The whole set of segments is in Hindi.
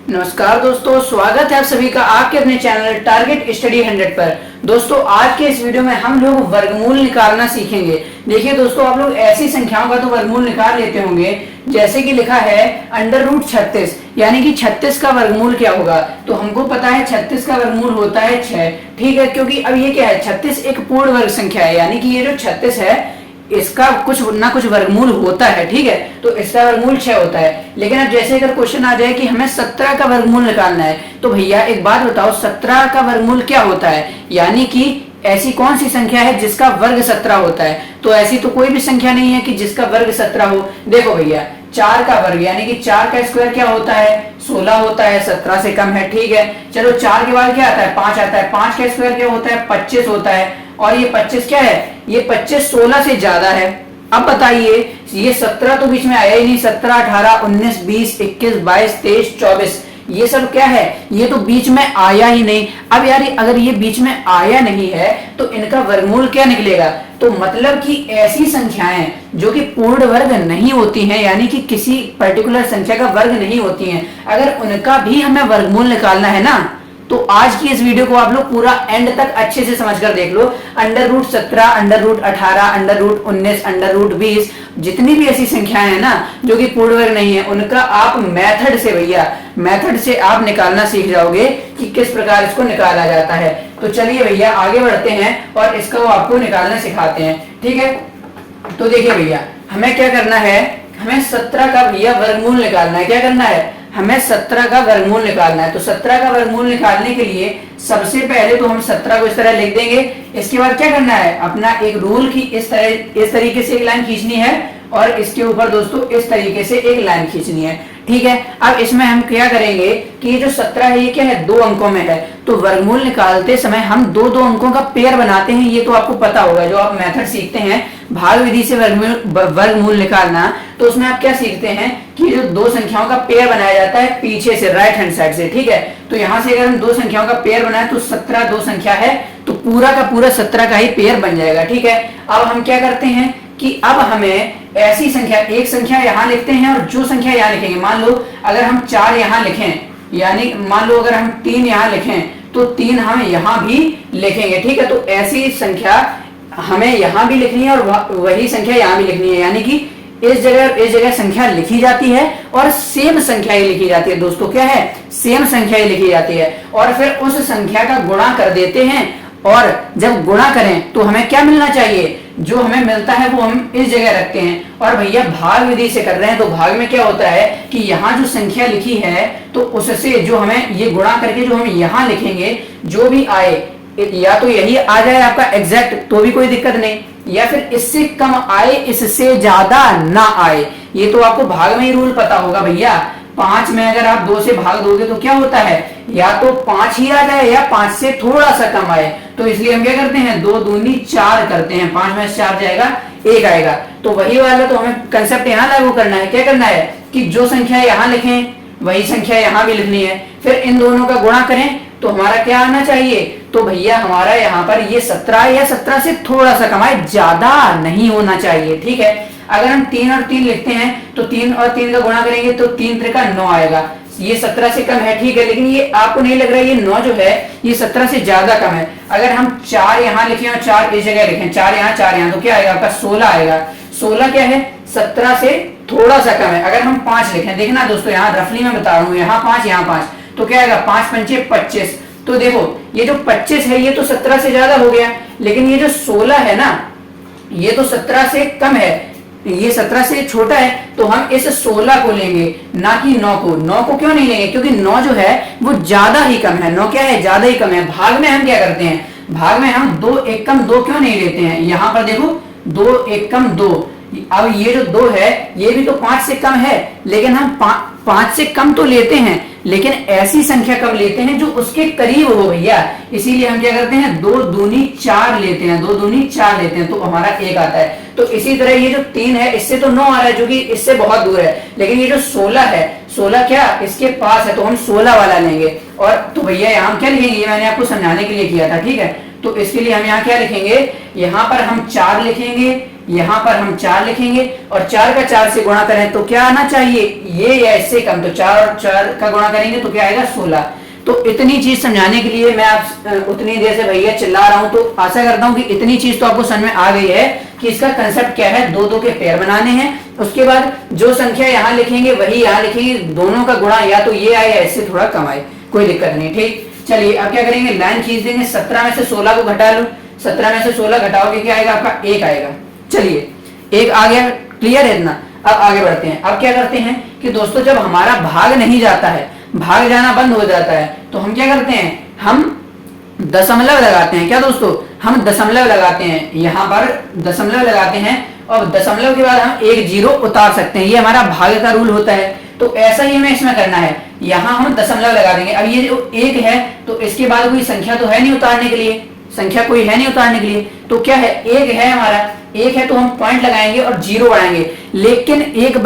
नमस्कार दोस्तों, स्वागत है आप सभी का आपके अपने चैनल टारगेट स्टडी 100 पर। दोस्तों आज के इस वीडियो में हम लोग वर्गमूल निकालना सीखेंगे। देखिए दोस्तों, आप लोग ऐसी संख्याओं का तो वर्गमूल निकाल लेते होंगे, जैसे कि लिखा है √36, यानी कि 36 का वर्गमूल क्या होगा। तो हमको पता है 36 का वर्गमूल होता है 6, ठीक है। क्योंकि अब ये क्या है, 36 एक पूर्ण वर्ग संख्या है, यानी कि ये जो 36 है इसका कुछ ना कुछ वर्गमूल होता है, ठीक है। तो इसका वर्गमूल 6 होता है। लेकिन अब जैसे अगर क्वेश्चन आ जाए कि हमें 17 का वर्गमूल निकालना है, तो भैया एक बात बताओ, 17 का वर्गमूल क्या होता है, यानी कि ऐसी कौन सी संख्या है जिसका वर्ग 17 होता है। तो ऐसी तो कोई भी संख्या नहीं है कि जिसका वर्ग 17 हो। देखो भैया, 4 का वर्ग यानी कि 4 का स्क्वायर क्या होता है, 16 होता है, 17 से कम है, ठीक है। चलो 4 के बाद क्या आता है, 5 आता है, 5 का स्क्वायर क्या होता है, 25 होता है। और ये 25 क्या है, ये 25 16 से ज्यादा है। अब बताइए, ये 17 तो बीच में आया ही नहीं, 17 18 19 20 21 22 23 24 ये सब क्या है, ये तो बीच में आया ही नहीं। अब यार अगर ये बीच में आया नहीं है तो इनका वर्गमूल क्या निकलेगा। तो मतलब कि ऐसी संख्याएं जो कि पूर्ण वर्ग नहीं होती हैं, यानी कि किसी पर्टिकुलर संख्या का वर्ग नहीं होती हैं, अगर उनका भी हमें वर्गमूल निकालना है ना, तो आज की इस वीडियो को आप लोग पूरा एंड तक अच्छे से समझकर देख लो। √17, √18, √19, √20 जितनी भी ऐसी संख्याएं हैं ना जो कि पूर्ण वर्ग नहीं है, उनका आप मेथड से भैया मेथड से आप निकालना सीख जाओगे कि किस प्रकार इसको निकाला जाता है। तो चलिए भैया आगे बढ़ते हैं और इसको आपको निकालना सिखाते हैं, ठीक है। तो देखिए भैया, हमें क्या करना है, हमें 17 का भैया वर्गमूल निकालना है। क्या करना है, हमें 17 का वर्गमूल निकालना है। तो 17 का वर्गमूल निकालने के लिए सबसे पहले तो हम 17 को इस तरह लिख देंगे। इसके बाद क्या करना है, अपना एक रूल की इस तरीके से एक लाइन खींचनी है और इसके ऊपर दोस्तों इस तरीके से एक लाइन खींचनी है, ठीक है। अब इसमें हम क्या करेंगे कि ये जो 17 है ये क्या है, 2 अंकों में है। तो वर्गमूल निकालते समय हम दो अंकों का पेयर बनाते हैं, ये तो आपको पता होगा। जो आप मेथड सीखते हैं भाग विधि से वर्गमूल निकालना, तो उसमें आप क्या सीखते हैं कि जो दो संख्याओं का पेयर बनाया जाता है पीछे से, राइट हैंड साइड से, ठीक है। तो यहां से अगर हम दो संख्याओं का पेयर बनाए तो 17 दो संख्या है, तो पूरा का पूरा 17 का ही पेयर बन जाएगा, ठीक है। अब हम क्या करते हैं कि अब हमें ऐसी संख्या, एक संख्या यहां लिखते हैं और जो संख्या यहां लिखेंगे, मान लो अगर हम 4 यहां लिखें, यानी मान लो अगर हम 3 यहां लिखें तो 3 हम यहां भी लिखेंगे, ठीक है। तो ऐसी संख्या हमें यहां भी लिखनी है और वही संख्या यहां भी लिखनी है, यानी कि इस जगह संख्या लिखी जाती है और सेम संख्या ही लिखी जाती है। दोस्तों क्या है, सेम संख्या ही लिखी जाती है और फिर उस संख्या का गुणा कर देते हैं। और जब गुणा करें तो हमें क्या मिलना चाहिए, जो हमें मिलता है वो हम इस जगह रखते हैं। और भैया भाग विधि से कर रहे हैं तो भाग में क्या होता है कि यहाँ जो संख्या लिखी है तो उससे जो हमें ये गुणा करके जो हम यहाँ लिखेंगे, जो भी आए, या तो यही आ जाए आपका एग्जैक्ट तो भी कोई दिक्कत नहीं, या फिर इससे कम आए, इससे ज्यादा ना आए। ये तो आपको भाग में ही रूल पता होगा भैया। 5 में अगर आप 2 से भाग दोगे तो क्या होता है, या तो 5 ही आ जाए या 5 से थोड़ा सा कम आए। तो इसलिए हम क्या करते हैं, 2 दूनी 4 करते हैं, 5 में 4 जाएगा, 1 आएगा। तो वही वाला तो हमें कंसेप्ट यहाँ लागू करना है। क्या करना है कि जो संख्या यहाँ लिखें वही संख्या यहाँ भी लिखनी है, फिर इन दोनों का गुणा करें तो हमारा क्या आना चाहिए। तो भैया हमारा यहाँ पर ये 17 या 17 से थोड़ा सा कम आए, ज्यादा नहीं होना चाहिए, ठीक है। अगर हम 3 और 3 लिखते हैं तो 3 और 3 का गुणा करेंगे तो 3 त्रिका 9 आएगा। ये 17 से कम है, ठीक है, लेकिन ये आपको नहीं लग रहा है, ये 9 जो है ये 17 से ज्यादा कम है। अगर हम 4 यहाँ लिखें और 4 इस जगह लिखें, 4 यहाँ 4 यहाँ, तो क्या आएगा आपका 16 आएगा। 16 क्या है, 17 से थोड़ा सा कम है। अगर हम 5 लिखें, देखना दोस्तों यहाँ रफली में बता रहा हूँ, यहाँ 5 यहाँ 5, तो क्या आएगा 5 पंचे 25। तो देखो ये जो 25 है ये तो 17 से ज्यादा हो गया, लेकिन ये जो 16 है ना ये तो 17 से कम है, ये 17 से छोटा है। तो हम इस 16 को लेंगे ना कि 9 को। 9 को क्यों नहीं लेंगे, क्योंकि 9 जो है वो ज्यादा ही कम है। 9 क्या है, ज्यादा ही कम है। भाग में हम क्या करते हैं, भाग में हम 2 एकम 2 क्यों नहीं लेते हैं। यहाँ पर देखो 2 एकम 2, अब ये जो 2 है ये भी तो 5 से कम है, लेकिन हम 5 से कम तो लेते हैं, लेकिन ऐसी संख्या कब लेते हैं जो उसके करीब हो भैया। इसीलिए हम क्या करते हैं, 2 दूनी 4 लेते हैं, 2 दूनी 4 लेते हैं, तो हमारा 1 आता है। तो इसी तरह ये जो 3 है इससे तो 9 आ रहा है, जो कि इससे बहुत दूर है, लेकिन ये जो 16 है, 16 क्या इसके पास है, तो हम 16 वाला लेंगे। और तो भैया यहाँ क्या लिखेंगे, ये मैंने आपको समझाने के लिए किया था, ठीक है। तो इसके लिए हम यहाँ क्या लिखेंगे, यहाँ पर हम 4 लिखेंगे, यहाँ पर हम 4 लिखेंगे और 4 का 4 से गुणा करें तो क्या आना चाहिए, ये या इससे कम। तो 4 और 4 का गुणा करेंगे तो क्या आएगा 16। तो इतनी चीज समझाने के लिए मैं आप उतनी देर से भैया चिल्ला रहा हूं, तो आशा करता हूं कि इतनी चीज तो आपको समझ में आ गई है कि इसका कंसेप्ट क्या है। दो दो के पेयर बनाने हैं, उसके बाद जो संख्या यहाँ लिखेंगे वही यहाँ लिखेंगे, दोनों का गुणा या तो ये आए या इससे थोड़ा कम आए, कोई दिक्कत नहीं। ठीक, चलिए अब क्या करेंगे, लाइन खींच देंगे। 17 में से 16 को घटा लो, 17 में से 16 घटाओगे क्या आएगा आपका 1 आएगा। चलिए 1 आ गया, क्लियर है इतना। अब आगे बढ़ते हैं। अब क्या करते हैं कि दोस्तों जब हमारा भाग नहीं जाता है, भाग जाना बंद हो जाता है, तो हम क्या करते हैं, हम दशमलव लगाते हैं। क्या दोस्तों, हम दशमलव लगाते हैं, यहाँ पर दशमलव लगाते हैं और दशमलव के बाद हम 1 0 उतार सकते हैं। ये हमारा भाग का रूल होता है। तो ऐसा ही हमें इसमें करना है, यहाँ हम दशमलव लगा देंगे। अब ये जो 1 है तो इसके बाद कोई संख्या तो है नहीं उतारने के लिए, संख्या कोई है नहीं उतारने के लिए, तो क्या है 1 है हमारा, 1 है तो हम पॉइंट लगाएंगे और 0 बढ़ाएंगे। लेकिन एक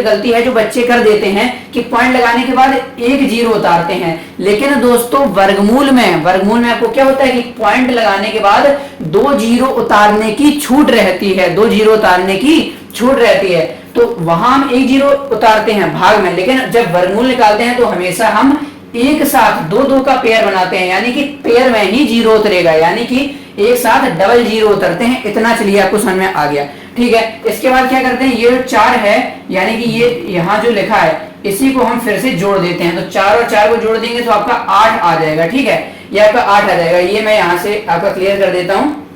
गलती है जो बच्चे कर देते हैं कि पॉइंट लगाने के बाद 1 0 उतारते हैं। लेकिन दोस्तों वर्गमूल में आपको क्या होता है कि पॉइंट लगाने के बाद 2 0 उतारने की छूट रहती है, 2 0 उतारने की छूट रहती है। तो वहां हम 1 0 उतारते हैं भाग में, लेकिन जब वर्गमूल निकालते हैं तो हमेशा हम एक साथ 2 2 का पेयर बनाते हैं, यानी कि पेयर में ही 0 उतरेगा, यानी कि एक साथ डबल 0 उतरते हैं। इतना चलिए आपको समझ में आ गया। ठीक है, इसके बाद क्या करते हैं, ये जो 4 है यानी कि ये यहाँ जो लिखा है इसी को हम फिर से जोड़ देते हैं। तो 4 और 4 को जोड़ देंगे तो आपका 8 आ जाएगा। ठीक है, ये आपका 8 आ जाएगा। ये मैं यहाँ से आपका क्लियर कर देता हूँ।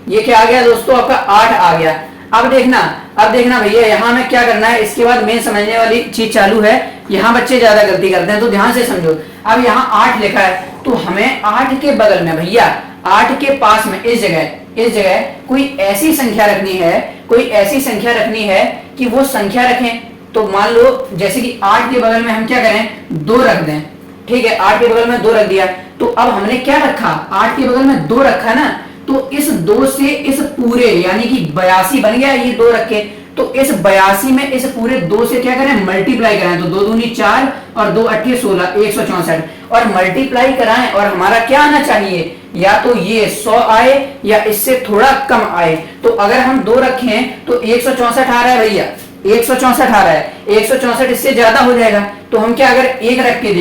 ये क्या आ गया दोस्तों, आपका 8 आ गया। अब देखना भैया यहाँ में क्या करना है, इसके बाद मेन समझने वाली चीज चालू है। यहाँ बच्चे ज्यादा गलती करते हैं तो ध्यान से समझो। अब यहाँ 8 लिखा है तो हमें 8 के बगल में भैया 8 के पास में इस जगह कोई ऐसी संख्या रखनी है कि वो संख्या रखें। तो मान लो जैसे कि 8 के बगल में हम क्या करें, 2 रख दें। ठीक है, 8 के बगल में 2 रख दिया। तो अब हमने क्या रखा, 8 के बगल में 2 रखा ना, तो इस 2 से इस पूरे यानी कि 82 बन गया, ये 2 रखे। तो इस 82 में इस पूरे 2 से क्या करें, मल्टीप्लाई कराएं। तो 2 दूनी 4 और 2 8 16, 164 और मल्टीप्लाई कराएं। और हमारा क्या आना चाहिए, या तो ये 100 आए या इससे थोड़ा कम आए। तो अगर हम 2 रखें तो 164 आ रहा है भैया, 164 आ रहा है। 164 इससे ज्यादा हो जाएगा। तो हम क्या, अगर 1 रख के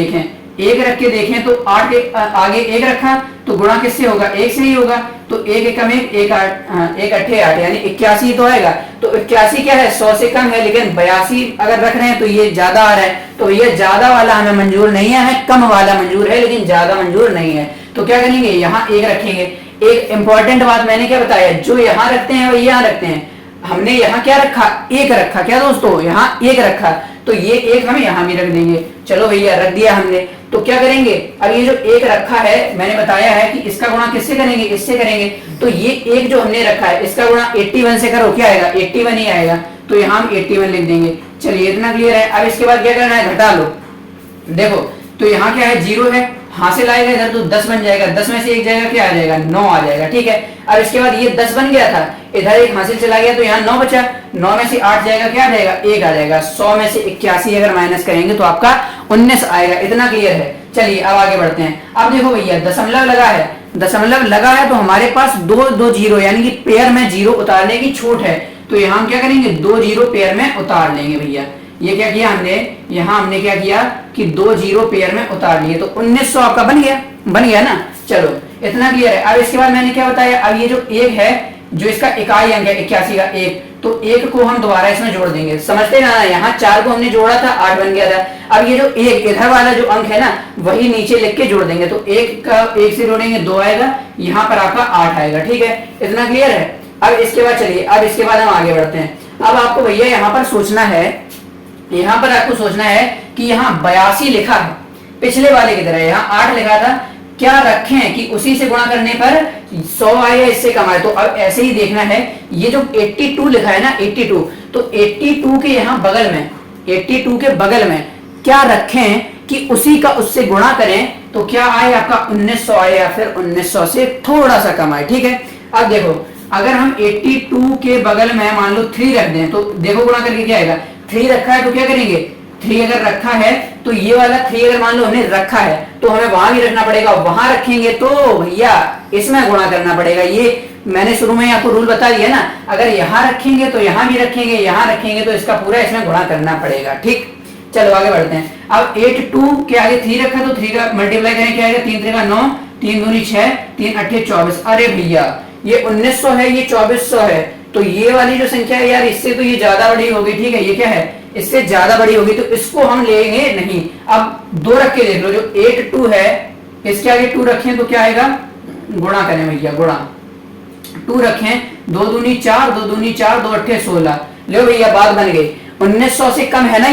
देखें तो 8 के आगे 1 रखा तो गुणा किससे होगा, 1 से ही होगा। तो 1 एकम 1, 1 8 यानी 81 तो आएगा। तो 81 क्या है, 100 से कम है, लेकिन 82 अगर रख रहे हैं तो ये ज्यादा आ रहा है। तो ये ज्यादा वाला हमें मंजूर नहीं है, हमें कम वाला मंजूर है, लेकिन ज्यादा मंजूर नहीं है। तो क्या करेंगे, यहाँ 1 रखेंगे। एक इंपॉर्टेंट बात मैंने क्या बताया, जो यहाँ रखते हैं वही यहाँ रखते हैं। हमने यहाँ क्या रखा, 1 रखा। क्या दोस्तों, यहाँ 1 रखा, तो ये 1 हम यहाँ भी रख देंगे। चलो भैया रख दिया हमने। तो क्या करेंगे, अब ये जो 1 रखा है मैंने बताया है कि इसका गुणा किससे करेंगे, इससे करेंगे। तो ये 1 जो हमने रखा है इसका गुणा 81 से करो, क्या आएगा, 81 ही आएगा। तो यहाँ हम 81 लिख देंगे। चलिए इतना क्लियर है। अब इसके बाद क्या करना है, घटा लो। देखो तो यहाँ क्या है, 0 है, हासिल आएगा इधर तो 10 बन जाएगा। 10 में से 1 जाएगा, क्या आ जाएगा, 9 आ जाएगा। ठीक है, अब इसके बाद ये 10 बन गया था, इधर 1 हासिल चला गया तो यहाँ 9 बचा। 9 में से 8 जाएगा, क्या आ जाएगा, 1 आ जाएगा। 100 में से 81 अगर माइनस करेंगे तो आपका 19 आएगा। इतना क्लियर है। चलिए अब आगे बढ़ते हैं। अब देखो भैया दशमलव लगा है तो हमारे पास 2 0 यानी कि पेयर में 0 उतारने की छूट है। तो यहाँ हम क्या करेंगे, 2 0 पेयर में उतार लेंगे भैया। ये क्या किया हमने, यहाँ हमने क्या किया कि 2 0 पेयर में उतार लिए। तो 1900 आपका बन गया ना। चलो इतना क्लियर है। अब इसके बाद मैंने क्या बताया, अब ये जो 1 है, जो इसका इकाई अंक है 81 का 1, तो 1 को हम दोबारा इसमें जोड़ देंगे। समझते ना, यहाँ 4 को हमने जोड़ा था, 8 बन गया था। अब ये जो 1 इधर वाला जो अंक है ना, वही नीचे लिख के जोड़ देंगे। तो 1 से जोड़ेंगे 2 आएगा, यहाँ पर आपका 8 आएगा। ठीक है, इतना क्लियर है। अब इसके बाद चलिए, अब इसके बाद हम आगे बढ़ते हैं। अब आपको भैया यहाँ पर सोचना है कि यहाँ 82 लिखा है, पिछले वाले की तरह यहाँ 8 लिखा था, क्या रखें कि उसी से गुणा करने पर 100 आए या इससे कम आए। तो अब ऐसे ही देखना है, ये जो 82 लिखा है ना, 82, तो 82 के यहाँ बगल में, 82 के बगल में क्या रखें कि उसी का उससे गुणा करें तो क्या आए, आपका 1900 आए या फिर 1900 से थोड़ा सा कम आए। ठीक है, अब देखो अगर हम 82 के बगल में मान लो 3 रख दें तो देखो गुणा करके क्या आएगा। 3 रखा है तो क्या करेंगे, 3 अगर रखा है तो ये वाला 3 अगर मान लो हमने रखा है तो हमें वहां भी रखना पड़ेगा। वहां रखेंगे तो भैया इसमें गुणा करना पड़ेगा। ये मैंने शुरू में आपको रूल बता दिया ना, अगर यहाँ रखेंगे तो यहाँ भी रखेंगे, यहाँ रखेंगे तो इसका पूरा इसमें गुणा करना पड़ेगा। ठीक, चलो आगे बढ़ते हैं। अब 8 2 के आगे 3 रखा तो 3 का मल्टीप्लाई करें, क्या आएगा 3 3 का 9, 3 दूनी 6, 3 8 24। अरे भैया ये 1900 है, ये 2400 है, तो ये वाली जो संख्या है यार इससे तो ये ज्यादा बड़ी होगी। ठीक है, ये क्या है, इससे ज्यादा बड़ी होगी, तो इसको हम लेंगे नहीं। अब 2 रख के देख लो, जो 8 2 है इसके आगे 2 रखें तो क्या आएगा, गुणा करें भैया, गुणा 2 रखें, 2 दूनी 4, 2 दूनी 4, 2 8 16। लो भैया बात बन गई। 1900 से कम है ना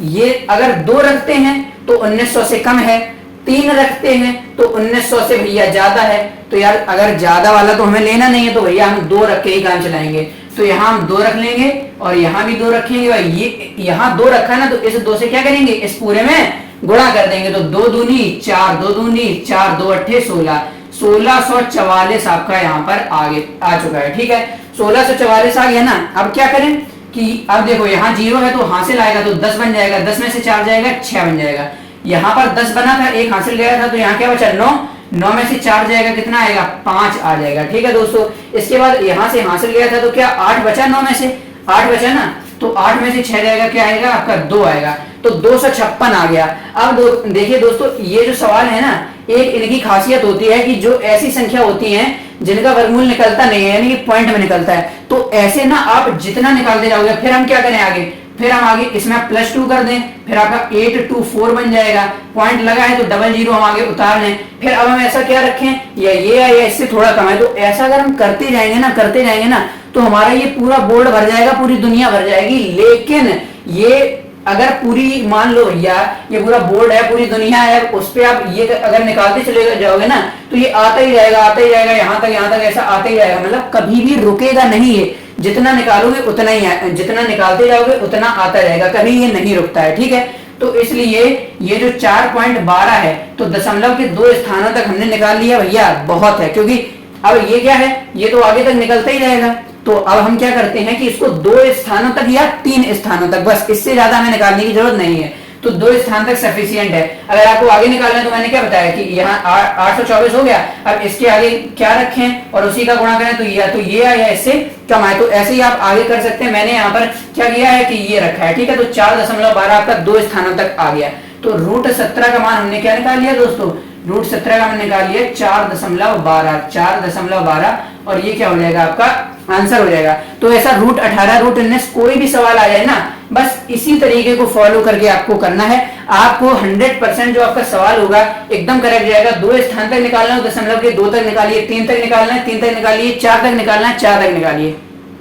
ये अगर 2 रखते हैं तो 1900 से कम है, 3 रखते हैं तो 1900 से भैया ज्यादा है। तो यार अगर ज्यादा वाला तो हमें लेना नहीं है, तो भैया हम 2 रख के ही काम चलाएंगे। तो यहाँ हम 2 रख लेंगे और यहाँ भी 2 रखेंगे। भाई ये यहाँ 2 रखा है ना, तो इस 2 से क्या करेंगे, इस पूरे में गुणा कर देंगे। तो 2 दूनी 4, 2 दूनी 4, 2 8 16, 1644 आपका यहाँ पर आगे आ चुका है। ठीक है, 1644 आ गया ना। अब क्या करें कि अब देखो यहाँ 0 है तो हासिल आएगा तो 10 बन जाएगा, 10 में से 4 जाएगा 6 बन जाएगा। यहाँ पर 10 बना था, 1 हासिल गया था, तो यहाँ क्या बचा 9, 9 में से 4 जाएगा, कितना आएगा 5 आ जाएगा। ठीक है दोस्तों, इसके बाद यहाँ से हासिल गया था तो क्या 8 बचा, 9 में से 8 बचा ना, तो 8 में से 6 जाएगा, क्या आएगा आपका 2 आएगा, तो 256 आ गया। अब देखिए दोस्तों, ये जो सवाल है ना, एक इनकी खासियत होती है कि जो ऐसी संख्या होती है जिनका वर्गमूल निकलता नहीं है, यानी कि पॉइंट में निकलता है, तो ऐसे ना आप जितना निकालते जाओगे, फिर हम क्या करें आगे, फिर हम आगे इसमें +2 कर दें, फिर आपका 8 2 4 बन जाएगा। पॉइंट लगा है तो 00 हम आगे उतार लें। फिर अब हम ऐसा क्या रखें, या ये है या इससे थोड़ा कम है, तो ऐसा अगर हम करते जाएंगे ना तो हमारा ये पूरा बोर्ड भर जाएगा, पूरी दुनिया भर जाएगी। लेकिन ये अगर पूरी मान लो भैया ये पूरा बोर्ड है, पूरी दुनिया है, उस पे आप ये अगर निकालते चले जाओगे ना तो ये आता ही जाएगा यहाँ तक ऐसा आता ही जाएगा, मतलब कभी भी रुकेगा नहीं। ये जितना निकालोगे उतना ही, जितना निकालते जाओगे उतना आता रहेगा, कभी ये नहीं रुकता है। ठीक है, तो इसलिए ये जो 4.12 है, तो दशमलव के 2 स्थानों तक हमने निकाल लिया भैया, बहुत है। क्योंकि अब ये क्या है, ये तो आगे तक निकलता ही रहेगा। तो अब हम क्या करते हैं कि इसको 2 स्थानों तक या 3 स्थानों तक, बस इससे ज्यादा हमें निकालने की जरूरत नहीं है, तो 2 स्थान तक सफिशिएंट है। अगर आपको आगे निकालना है तो मैंने क्या बताया कि यहाँ 824 हो गया। अब इसके आगे क्या रखें और उसी का गुणा करें, तो या तो ये आया इससे कम आए, तो ऐसे ही आप आगे कर सकते हैं। मैंने यहाँ पर क्या किया है कि ये रखा है। ठीक है, तो 4.12 आपका 2 स्थानों तक आ गया। तो √17 का मान हमने क्या निकाल लिया दोस्तों, √17 का हमने निकाल लिया 4.12, और ये क्या हो जाएगा आपका आंसर हो जाएगा। तो ऐसा √18 √19 कोई भी सवाल आ जाए ना, बस इसी तरीके को फॉलो करके आपको करना है। आपको 100% जो आपका सवाल होगा एकदम करेक्ट जाएगा। 2 स्थान तक निकालना है, दशमलव के 2 तक निकालिए, 3 तक निकालना है 3 तक निकालिए, 4 तक निकालना है 4 तक निकालिए,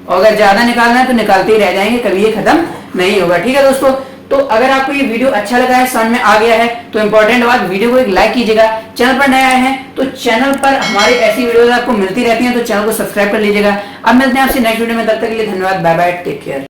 और अगर ज्यादा निकालना है तो निकालते ही रह जाएंगे, कभी ये खत्म नहीं होगा। ठीक है दोस्तों, तो अगर आपको ये वीडियो अच्छा लगा है, समझ में आ गया है, तो इंपॉर्टेंट बात, वीडियो को एक लाइक कीजिएगा। चैनल पर नए आए हैं तो चैनल पर हमारी ऐसी वीडियोस आपको मिलती रहती हैं, तो चैनल को सब्सक्राइब कर लीजिएगा। अब मिलते हैं आपसे नेक्स्ट वीडियो में, तब तक के लिए धन्यवाद, बाय बाय, टेक केयर।